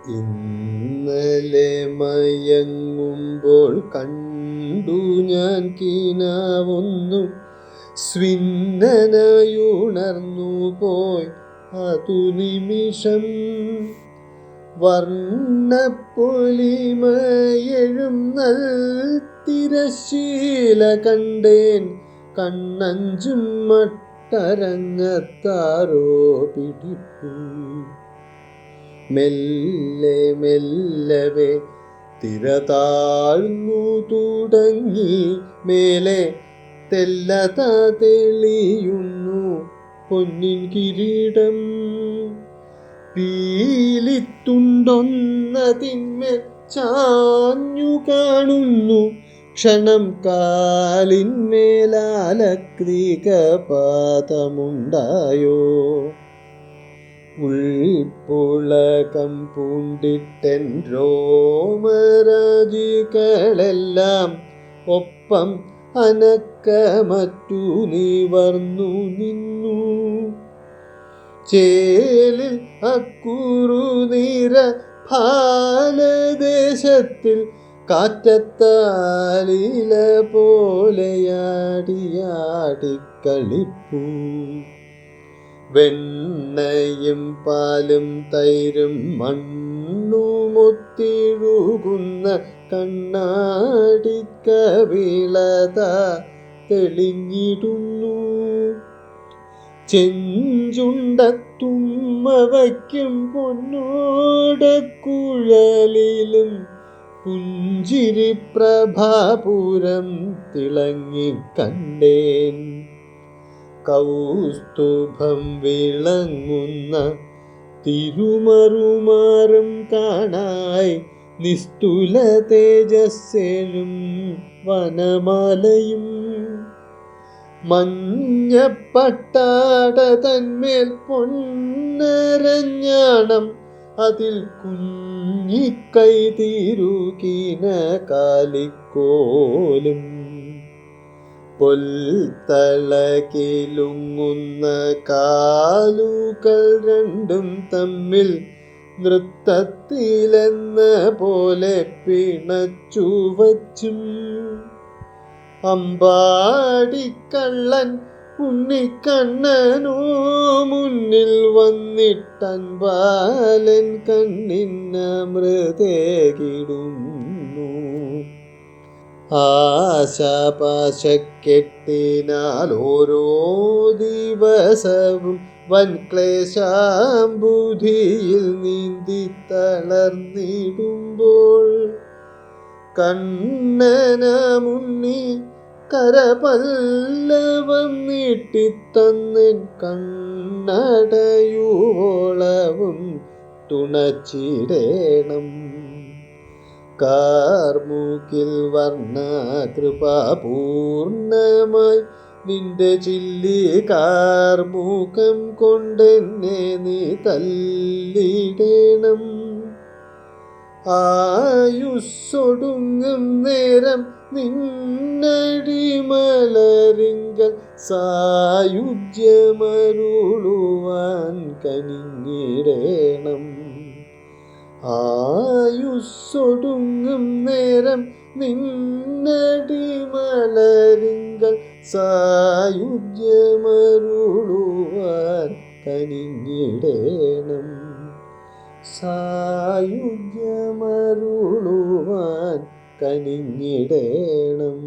ഇന്നലെ മയങ്ങുമ്പോൾ കണ്ടു ഞാൻ കിനാവൊന്നു സ്വിന്നനായുണർന്നു പോയി അതു നിമിഷം. വർണ്ണപ്പൊലിമയെഴും തിരശീല കണ്ടേൻ, കണ്ണഞ്ചും മട്ടരങ്ങത്താരോ പിടിപ്പു. മെല്ലെ മെല്ലവേ തിര താഴ്ന്നു തുടങ്ങി, മേലെ തെല്ലതാ തെളിയുന്നു പൊന്നിൻ കിരീടം. പീലിത്തുണ്ടൊന്നതിന്മേൽ ചാഞ്ഞു കാണുന്നു, ക്ഷണം കാലിന്മേലാലക്രികപാതമുണ്ടായോ. ഉൾപ്പുളകം പൂണ്ടിട്ടൻ രോമരാജികളെല്ലാം ഒപ്പം അനക്കമറ്റു നിവർന്നു നിന്നു. ചേലിൽ അക്കുറുനിര ഭാലദേശത്തിൽ കാറ്റത്താലില പോലെയാടിയാടിക്കളിപ്പൂ. വെണ്ണയും പാലും തൈരും മണ്ണുമൊത്തിഴുകുന്ന കണ്ണാടിക്കവിളത തെളിഞ്ഞിടുന്നു. ചെഞ്ചുണ്ടത്തുമ്മവയ്ക്കും പൊന്നോടക്കുഴലിലും പുഞ്ചിരി പ്രഭാപുരം തിളങ്ങിക്കണ്ടേൻ. കൗസ്തുഭം വിളങ്ങുന്ന തിരുമറുമാറും കാണായി, നിസ്തുല തേജസ്സേഴും വനമാലയും. മഞ്ഞപ്പട്ടാട തന്മേൽ പൊന്നരഞ്ഞാണം, അതിൽ കുഞ്ഞിക്കൈ തിരുകിന കാലിക്കോലും. പൊൽത്തളകിലുങ്ങുന്ന കാലുകൾ രണ്ടും തമ്മിൽ നൃത്തത്തിലെന്ന പോലെ പിണച്ചു വച്ചും. അമ്പാടിക്കള്ളൻ ഉണ്ണിക്കണ്ണനോ മുന്നിൽ വന്നിട്ടൻപാലൻ കണ്ണിനമൃതേകിടുന്നു. ആശാപാശക്കെട്ടിനാൽ ഓരോ ദിവസവും വൻക്ലേശാംബുധിയിൽ നീന്തി തളർന്നിടുമ്പോൾ, കണ്ണനമുണ്ണി കരപല്ലവം നീട്ടിത്തന്നിൻ കണ്ണടയുവോളവും തുണച്ചിടേണം. കാർമുകിൽ വർണ്ണ കൃപാപൂർണമായി നിന്റെ ചില്ലി കാർമുഖം കൊണ്ടെന്നെ നീ തല്ലിടേണം. ആയുസ്സൊടുങ്ങും നേരം നിന്നടിമലരിങ്കൽ സായുജ്യമരുളുവാൻ കനിഞ്ഞിടേണം. ആയുസ്സൊടുങ്ങും നേരം നിന്നടിമലരിങ്കൽ സായുജ്യമരുളുവാൻ കനിഞ്ഞിടേണം. സായുജ്യമരുളുവാൻ കനിഞ്ഞിടേണം.